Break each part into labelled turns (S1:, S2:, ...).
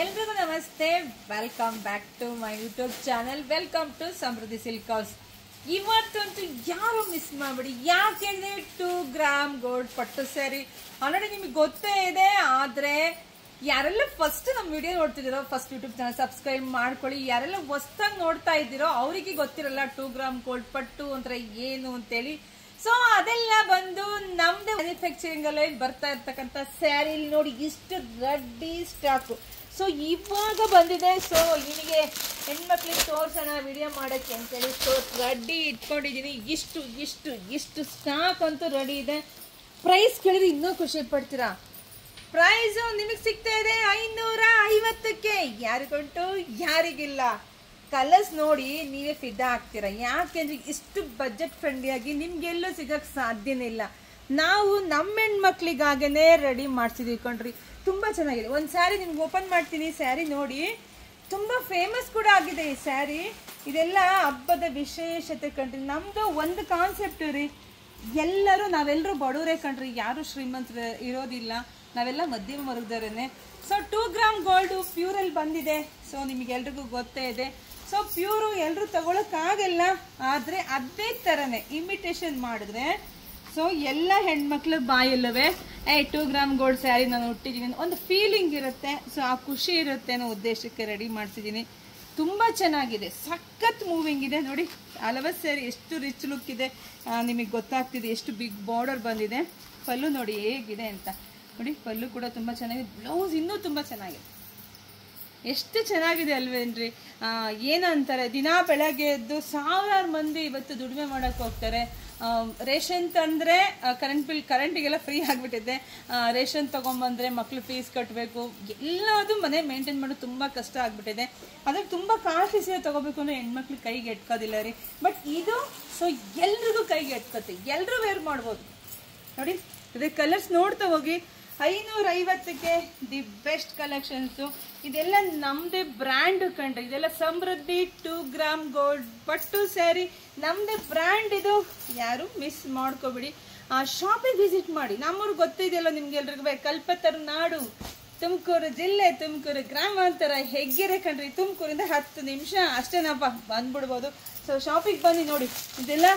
S1: ಎಲ್ರಿಗೂ ನಮಸ್ತೆ. Welcome back to my YouTube channel. Welcome to Samruddhi silk house. ಇವತ್ತಂತೂ ಯಾರು ಮಿಸ್ ಮಾಡಬೇಡಿ, ಯಾಕೆಂದ್ರೆ 2 ಗ್ರಾಮ್ ಗೋಲ್ಡ್ ಪಟ್ಟು ಸ್ಯಾರಿ ಆಲ್ರೆಡಿ ನಿಮಗೆ ಗೊತ್ತೇ ಇದೆ. ಆದ್ರೆ ಯಾರೆಲ್ಲ ಫಸ್ಟ್ ನಮ್ಮ ವಿಡಿಯೋ ನೋಡ್ತಿದ್ದೀರೋ ಫಸ್ಟ್ ಯೂಟ್ಯೂಬ್ ಚಾನಲ್ ಸಬ್ಸ್ಕ್ರೈಬ್ ಮಾಡ್ಕೊಳ್ಳಿ. ಯಾರೆಲ್ಲ ಹೊಸ್ದಾಗಿ ನೋಡ್ತಾ ಇದ್ದೀರೋ ಅವರಿಗೆ ಗೊತ್ತಿರಲ್ಲ 2 ಗ್ರಾಮ್ ಗೋಲ್ಡ್ ಪಟ್ಟು ಅಂದ್ರೆ ಏನು ಅಂತೇಳಿ. ಸೊ ಅದೆಲ್ಲ ಬಂದು ನಮ್ದು ಮ್ಯಾನುಫ್ಯಾಕ್ಚರಿಂಗ್ ಅಲ್ಲಿ ಬರ್ತಾ ಇರ್ತಕ್ಕಂಥ ಸ್ಯಾರಿ ನೋಡಿ ಇಷ್ಟು ರೆಡಿ ಸ್ಟಾಕ್. ಸೊ ಇವಾಗ ಬಂದಿದೆ. ಸೊ ನಿಮಗೆ ಹೆಣ್ಮಕ್ಳಿಗೆ ತೋರ್ಸೋಣ ವಿಡಿಯೋ ಮಾಡೋಕ್ಕೆ ಅಂತೇಳಿ ಸೊ ರೆಡಿ ಇಟ್ಕೊಂಡಿದ್ದೀನಿ. ಇಷ್ಟು ಸ್ಟಾಕ್ ಅಂತೂ ರೆಡಿ ಇದೆ. ಪ್ರೈಸ್ ಕೇಳಿದ್ರೆ ಇನ್ನೂ ಖುಷಿ ಪಡ್ತೀರಾ. ಪ್ರೈಸು ನಿಮಗೆ ಸಿಗ್ತಾ ಇದೆ 550ಕ್ಕೆ. ಯಾರಿಗುಂಟು ಯಾರಿಗಿಲ್ಲ. ಕಲರ್ಸ್ ನೋಡಿ ನೀವೇ ಫಿದಾ ಆಗ್ತೀರಾ. ಯಾಕೆಂದ್ರೆ ಇಷ್ಟು ಬಜೆಟ್ ಫ್ರೆಂಡ್ಲಿಯಾಗಿ ನಿಮ್ಗೆಲ್ಲೂ ಸಿಗಕ್ಕೆ ಸಾಧ್ಯನೇ ಇಲ್ಲ. ನಾವು ನಮ್ಮ ಹೆಣ್ಮಕ್ಳಿಗಾಗೇನೆ ರೆಡಿ ಮಾಡ್ಸಿದೀವಿ ಕಣ್ರಿ. ತುಂಬಾ ಚೆನ್ನಾಗಿದೆ. ಒಂದು ಸ್ಯಾರಿ ನಿಮ್ಗೆ ಓಪನ್ ಮಾಡ್ತೀನಿ. ಸ್ಯಾರಿ ನೋಡಿ ತುಂಬಾ ಫೇಮಸ್ ಕೂಡ ಆಗಿದೆ ಈ ಸ್ಯಾರಿ. ಇದೆಲ್ಲ ಹಬ್ಬದ ವಿಶೇಷತೆ ಕಣ್ರಿ. ನಮ್ದು ಒಂದು ಕಾನ್ಸೆಪ್ಟ್ ರೀ, ನಾವೆಲ್ಲರೂ ಬಡವರೇ ಕಣ್ರಿ, ಯಾರು ಶ್ರೀಮಂತರು ಇರೋದಿಲ್ಲ, ನಾವೆಲ್ಲ ಮಧ್ಯಮ ವರ್ಗದವರೇನೆ. ಸೊ 2 ಗ್ರಾಮ್ ಗೋಲ್ಡ್ ಪ್ಯೂರಲ್ಲಿ ಬಂದಿದೆ. ಸೊ ನಿಮಗೆಲ್ರಿಗೂ ಗೊತ್ತೇ ಇದೆ. ಸೊ ಪ್ಯೂರು ಎಲ್ಲರೂ ತಗೊಳಕ್ಕಾಗಲ್ಲ, ಆದ್ರೆ ಅದೇ ತರನೇ ಇಮಿಟೇಷನ್ ಮಾಡಿದ್ರೆ ಸೊ ಎಲ್ಲ ಹೆಣ್ಮಕ್ಳ ಬಾಯಲ್ಲವೇ 2 ಗ್ರಾಮ್ ಗೋಲ್ಡ್ ಸ್ಯಾರಿ ನಾನು ಹುಟ್ಟಿದ್ದೀನಿ ಒಂದು ಫೀಲಿಂಗ್ ಇರುತ್ತೆ. ಸೊ ಆ ಖುಷಿ ಇರುತ್ತೆ ಅನ್ನೋ ಉದ್ದೇಶಕ್ಕೆ ರೆಡಿ ಮಾಡ್ತಿದ್ದೀನಿ. ತುಂಬಾ ಚೆನ್ನಾಗಿದೆ, ಸಖತ್ ಮೂವಿಂಗ್ ಇದೆ ನೋಡಿ. ಹಲವ ಸ್ಯಾರಿ ಎಷ್ಟು ರಿಚ್ ಲುಕ್ ಇದೆ ನಿಮಗೆ ಗೊತ್ತಾಗ್ತಿದೆ. ಎಷ್ಟು ಬಿಗ್ ಬಾರ್ಡರ್ ಬಂದಿದೆ. ಪಲ್ಲು ನೋಡಿ ಹೇಗಿದೆ ಅಂತ ನೋಡಿ. ಪಲ್ಲು ಕೂಡ ತುಂಬಾ ಚೆನ್ನಾಗಿದೆ. ಬ್ಲೌಸ್ ಇನ್ನೂ ತುಂಬಾ ಚೆನ್ನಾಗಿದೆ. ಎಷ್ಟು ಚೆನ್ನಾಗಿದೆ ಅಲ್ವೇನ್ರಿ. ಏನಂತಾರೆ, ದಿನಾ ಬೆಳಗ್ಗೆ ಎದ್ದು ಸಾವಿರಾರು ಮಂದಿ ಇವತ್ತು ದುಡಿಮೆ ಮಾಡಕ್ ಹೋಗ್ತಾರೆ. ರೇಷನ್ ತಂದ್ರೆ ಕರೆಂಟಿಗೆಲ್ಲ ಫ್ರೀ ಆಗಿಬಿಟ್ಟಿದೆ. ರೇಷನ್ ತಗೊಂಬಂದ್ರೆ ಮಕ್ಳು ಫೀಸ್ ಕಟ್ಟಬೇಕು, ಎಲ್ಲದು ಮನೆ ಮೇಂಟೈನ್ ಮಾಡೋದು ತುಂಬಾ ಕಷ್ಟ ಆಗ್ಬಿಟ್ಟಿದೆ. ಅದ್ರಲ್ಲಿ ತುಂಬಾ ಕಾಸ್ಟ್ಲಿ ಸೀರೆ ತಗೋಬೇಕು ಅಂದ್ರೆ ಹೆಣ್ಮಕ್ಳು ಕೈಗೆ ಎಟ್ಕೋದಿಲ್ಲ ರೀ. ಬಟ್ ಇದು ಸೊ ಎಲ್ರಿಗೂ ಕೈಗೆ ಎಟ್ಕೋತೆ, ಎಲ್ರೂ ವೇರ್ ಮಾಡ್ಬೋದು ನೋಡಿ. ಅದೇ ಕಲರ್ಸ್ ನೋಡ್ತಾ ಹೋಗಿ. 550ಕ್ಕೆ ದಿ ಬೆಸ್ಟ್ ಕಲೆಕ್ಷನ್ಸು. ಇದೆಲ್ಲ ನಮ್ದೇ ಬ್ರ್ಯಾಂಡ್ ಕಂಡ್ರಿ. ಇದೆಲ್ಲ ಸಮೃದ್ಧಿ 2 ಗ್ರಾಮ್ ಗೋಲ್ಡ್ ಪಟ್ಟು ಸ್ಯಾರಿ ನಮ್ದೇ ಬ್ರ್ಯಾಂಡ್. ಇದು ಯಾರು ಮಿಸ್ ಮಾಡ್ಕೋಬಿಡಿ. ಶಾಪಿಂಗ್ ವಿಸಿಟ್ ಮಾಡಿ. ನಮ್ಮೂರು ಗೊತ್ತಿದೆಯಲ್ಲ ನಿಮ್ಗೆಲ್ರಿಗೂ, ಕಲ್ಪತರು ನಾಡು, ತುಮಕೂರು ಜಿಲ್ಲೆ, ತುಮಕೂರು ಗ್ರಾಮಾಂತರ, ಹೆಗ್ಗೆರೆ ಕಣ್ರಿ. ತುಮಕೂರಿಂದ 10 ನಿಮಿಷ ಅಷ್ಟೇನಪ್ಪ ಬಂದ್ಬಿಡ್ಬೋದು. ಸೊ ಶಾಪಿಂಗ್ ಬನ್ನಿ ನೋಡಿ. ಇದೆಲ್ಲ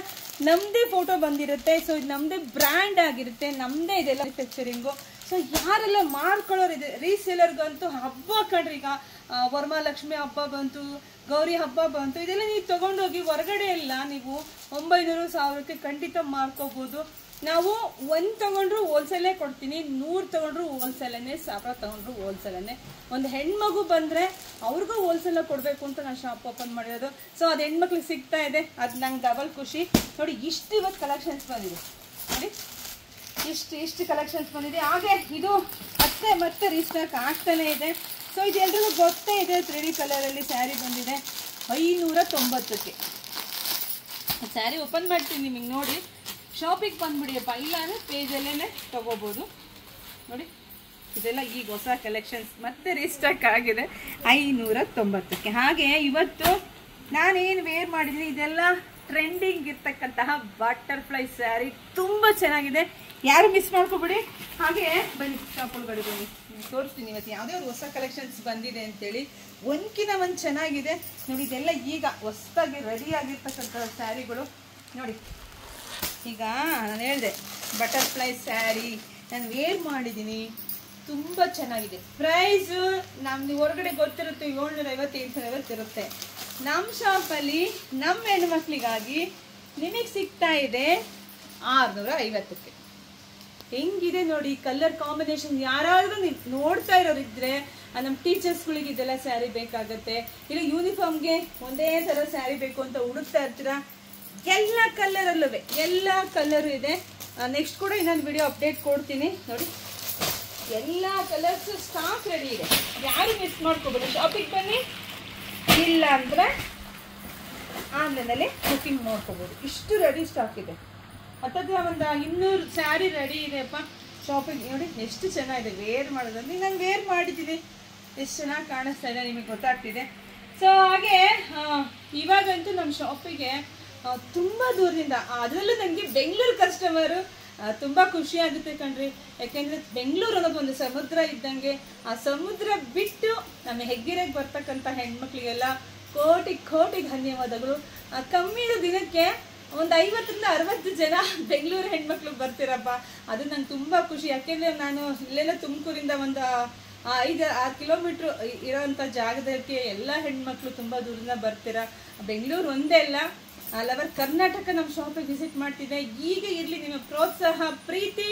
S1: ನಮ್ದೇ ಫೋಟೋ ಬಂದಿರುತ್ತೆ. ಸೊ ಇದು ನಮ್ದೇ ಬ್ರ್ಯಾಂಡ್ ಆಗಿರುತ್ತೆ, ನಮ್ದೇ ಇದೆಲ್ಲ ಮ್ಯಾನುಫ್ಯಾಕ್ಚರಿಂಗು. ಸೊ ಯಾರೆಲ್ಲ ಮಾಡ್ಕೊಳ್ಳೋರಿದೆ ರೀಸೇಲರ್ಗಂತೂ ಹಬ್ಬ ಕಣ್ರಿ. ಈಗ ವರಮಹಾಲಕ್ಷ್ಮಿ ಹಬ್ಬ ಬಂತು, ಗೌರಿ ಹಬ್ಬ ಬಂತು. ಇದೆಲ್ಲ ನೀವು ತಗೊಂಡೋಗಿ ಹೊರಗಡೆ ಎಲ್ಲ ನೀವು 900-1000ಕ್ಕೆ ಖಂಡಿತ ಮಾರ್ಕೋಬಹುದು. ನಾವು 1 ತಗೊಂಡ್ರು ಹೋಲ್ಸೇಲೇ ಕೊಡ್ತೀನಿ, 100 ತಗೊಂಡ್ರು ಹೋಲ್ಸೇಲೇ, 1000 ತಗೊಂಡ್ರು ಹೋಲ್ಸೇಲೇ. ಒಂದು ಹೆಣ್ಮಗು ಬಂದ್ರೆ ಅವ್ರಿಗೂ ಹೋಲ್ಸೇಲ್ ಕೊಡ್ಬೇಕು ಅಂತ ನಾನು ಶಾಪ್ ಓಪನ್ ಮಾಡಿರೋದು. ಸೊ ಅದು ಹೆಣ್ಮಕ್ಳಿಗೆ ಸಿಗ್ತಾ ಇದೆ, ಅದು ನಂಗೆ ಡಬಲ್ ಖುಷಿ ನೋಡಿ. ಇಷ್ಟು ಇವತ್ತು ಕಲೆಕ್ಷನ್ಸ್ ಬಂದಿದೆ ನೋಡಿ. ಇಷ್ಟು ಕಲೆಕ್ಷನ್ಸ್ ಬಂದಿದೆ. ಹಾಗೆ ಇದು ಮತ್ತೆ ರೀಸ್ಟಾಕ್ ಆಗ್ತಾನೆ ಇದೆ. ಸೊ ಇದು ಎಲ್ರಿಗೂ ಗೊತ್ತೇ ಇದೆ. 3D ಕಲರಲ್ಲಿ ಸ್ಯಾರಿ ಬಂದಿದೆ 590ಕ್ಕೆ. ಸ್ಯಾರಿ ಓಪನ್ ಮಾಡ್ತೀನಿ ನಿಮಗೆ ನೋಡಿ. ಶಾಪಿಗೆ ಬಂದ್ಬಿಡಿಯಪ್ಪ, ಇಲ್ಲ ಅಂದರೆ ಪೇಜಲ್ಲೇ ತಗೋಬೋದು ನೋಡಿ. ಇದೆಲ್ಲ ಈಗ ಹೊಸ ಕಲೆಕ್ಷನ್ಸ್ ಮತ್ತೆ ರೀಸ್ಟಾಕ್ ಆಗಿದೆ 590ಕ್ಕೆ. ಹಾಗೆ ಇವತ್ತು ನಾನೇನು ವೇರ್ ಮಾಡಿದ್ದೀನಿ ಇದೆಲ್ಲ ಟ್ರೆಂಡಿಂಗ್ ಇರ್ತಕ್ಕಂತಹ ಬಟರ್ಫ್ಲೈ ಸ್ಯಾರಿ. ತುಂಬ ಚೆನ್ನಾಗಿದೆ, ಯಾರು ಮಿಸ್ ಮಾಡ್ಕೊಬಿಡಿ. ಹಾಗೆ ಬನ್ನಿ ಶಾಪ್ ಒಳಗಡೆ ಬನ್ನಿ, ತೋರಿಸ್ತೀನಿ ಇವತ್ತು ಯಾವುದೇ ಒಂದು ಹೊಸ ಕಲೆಕ್ಷನ್ಸ್ ಬಂದಿದೆ ಅಂತೇಳಿ. ಒಂದ್ಕಿನ ಒಂದು ಚೆನ್ನಾಗಿದೆ ನೋಡಿ. ಇದೆಲ್ಲ ಈಗ ಹೊಸದಾಗಿ ರೆಡಿ ಆಗಿರ್ತಕ್ಕಂಥ ಸ್ಯಾರಿಗಳು ನೋಡಿ. ಈಗ ನಾನು ಹೇಳಿದೆ ಬಟರ್ಫ್ಲೈ ಸ್ಯಾರಿ ನಾನು ವೇರ್ ಮಾಡಿದ್ದೀನಿ, ತುಂಬ ಚೆನ್ನಾಗಿದೆ. ಪ್ರೈಸು ನಮ್ದು ಹೊರಗಡೆ ಗೊತ್ತಿರುತ್ತೆ 750-850 ಇರುತ್ತೆ. ನಮ್ಮ ಶಾಪಲ್ಲಿ ನಮ್ಮ ಹೆಣ್ಮಕ್ಳಿಗಾಗಿ ನಿಮಗೆ ಸಿಗ್ತಾ ಇದೆ 650ಕ್ಕೆ. ಹೆಂಗಿದೆ ನೋಡಿ ಕಲರ್ ಕಾಂಬಿನೇಷನ್. ಯಾರಾದ್ರೂ ನೀವು ನೋಡ್ತಾ ಇರೋರಿದ್ರೆ ನಮ್ಮ ಟೀಚರ್ಸ್ಗಳಿಗೆ ಇದೆಲ್ಲ ಸ್ಯಾರಿ ಬೇಕಾಗತ್ತೆ. ಇಲ್ಲ ಯೂನಿಫಾರ್ಮ್ಗೆ ಒಂದೇ ಥರ ಸ್ಯಾರಿ ಬೇಕು ಅಂತ ಹುಡುಕ್ತಾ ಇರ್ತೀರಾ. ಎಲ್ಲ ಕಲರಲ್ಲೂ ಎಲ್ಲ ಕಲರು ಇದೆ. ನೆಕ್ಸ್ಟ್ ಕೂಡ ಇನ್ನೊಂದು ವಿಡಿಯೋ ಅಪ್ಡೇಟ್ ಕೊಡ್ತೀನಿ ನೋಡಿ. ಎಲ್ಲ ಕಲರ್ಸ್ ಸ್ಟಾಕ್ ರೆಡಿ ಇದೆ, ಯಾರು ಮಿಸ್ ಮಾಡ್ಕೋಬೇಡಿ. ಶಾಪಿಗೆ ಬನ್ನಿ, ಇಲ್ಲ ಅಂದರೆ ಆನ್ಲೈನಲ್ಲಿ ಬುಕ್ಕಿಂಗ್ ಮಾಡ್ಕೋಬೋದು. ಇಷ್ಟು ರೆಡಿ ಸ್ಟಾಕ್ ಇದೆ. ಹತ್ತತ್ರ ಒಂದು 200 ಸ್ಯಾರಿ ರೆಡಿ ಇದೆಯಪ್ಪ. ಶಾಪಿಂಗ್ ನೋಡಿ ಎಷ್ಟು ಚೆನ್ನಾಗಿದೆ. ವೇರ್ ಮಾಡೋದಂದ್ರೆ ನಾನು ವೇರ್ ಮಾಡಿದ್ದೀನಿ, ಎಷ್ಟು ಚೆನ್ನಾಗಿ ಕಾಣಿಸ್ತಾ ಇದೆ ನಿಮಗೆ ಗೊತ್ತಾಗ್ತಿದೆ. ಸೊ ಹಾಗೆ ಇವಾಗಂತೂ ನಮ್ಮ ಶಾಪಿಗೆ ತುಂಬ ದೂರದಿಂದ, ಅದರಲ್ಲೂ ನನಗೆ ಬೆಂಗಳೂರು ಕಸ್ಟಮರು ತುಂಬಾ ಖುಷಿ ಆಗುತ್ತೆ ಕಣ್ರಿ. ಯಾಕೆಂದ್ರೆ ಬೆಂಗಳೂರು ಅನ್ನೋದು ಒಂದು ಸಮುದ್ರ ಇದ್ದಂಗೆ. ಆ ಸಮುದ್ರ ಬಿಟ್ಟು ನಮ್ಮ
S2: ನಮ್ಮ ಹೆಗ್ಗಿರೆಗೆ ಬರ್ತಕ್ಕಂಥ ಹೆಣ್ಮಕ್ಳಿಗೆಲ್ಲ ಕೋಟಿ ಕೋಟಿ ಧನ್ಯವಾದಗಳು. ಕಮ್ಮಿ ದಿನಕ್ಕೆ ಒಂದು 50ರಿಂದ 60 ಜನ ಬೆಂಗಳೂರು ಹೆಣ್ಮಕ್ಳು ಬರ್ತೀರಪ್ಪ. ಅದು ನಂಗೆ ತುಂಬ ಖುಷಿ. ಯಾಕೆಂದರೆ ನಾನು ಇಲ್ಲೆಲ್ಲ ತುಮಕೂರಿಂದ ಒಂದು 5-6 ಕಿಲೋಮೀಟ್ರ್ ಇರೋವಂಥ ಜಾಗದಕ್ಕೆ ಎಲ್ಲ ಹೆಣ್ಮಕ್ಳು ತುಂಬ ದೂರದಿಂದ ಬರ್ತೀರಾ. ಬೆಂಗಳೂರು ಒಂದೇ ಅಲ್ಲ, ಆಲ್ ಓವರ್ ಕರ್ನಾಟಕ ನಮ್ಮ ಶಾಪಿಗೆ ವಿಸಿಟ್ ಮಾಡ್ತಿದ್ದೆ. ಈಗ ಇರಲಿ ನಿಮ್ಮ ಪ್ರೋತ್ಸಾಹ, ಪ್ರೀತಿ.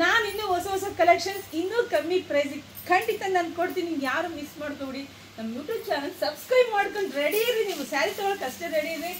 S2: ನಾನು ಇನ್ನೂ ಹೊಸ ಕಲೆಕ್ಷನ್ಸ್ ಇನ್ನೂ ಕಮ್ಮಿ ಪ್ರೈಸಿಗೆ ಖಂಡಿತ ನಾನು ಕೊಡ್ತೀನಿ. ಯಾರು ಮಿಸ್ ಮಾಡ್ಕೊಬಿಡಿ. ನಮ್ಮ ಯೂಟ್ಯೂಬ್ ಚಾನಲ್ ಸಬ್ಸ್ಕ್ರೈಬ್ ಮಾಡ್ಕೊಂಡು ರೆಡಿ ಇರಿ. ನೀವು ಸ್ಯಾರಿ ತೊಗೊಳಕ್ಕೆ ಅಷ್ಟೇ ರೆಡಿ ಇರಿ.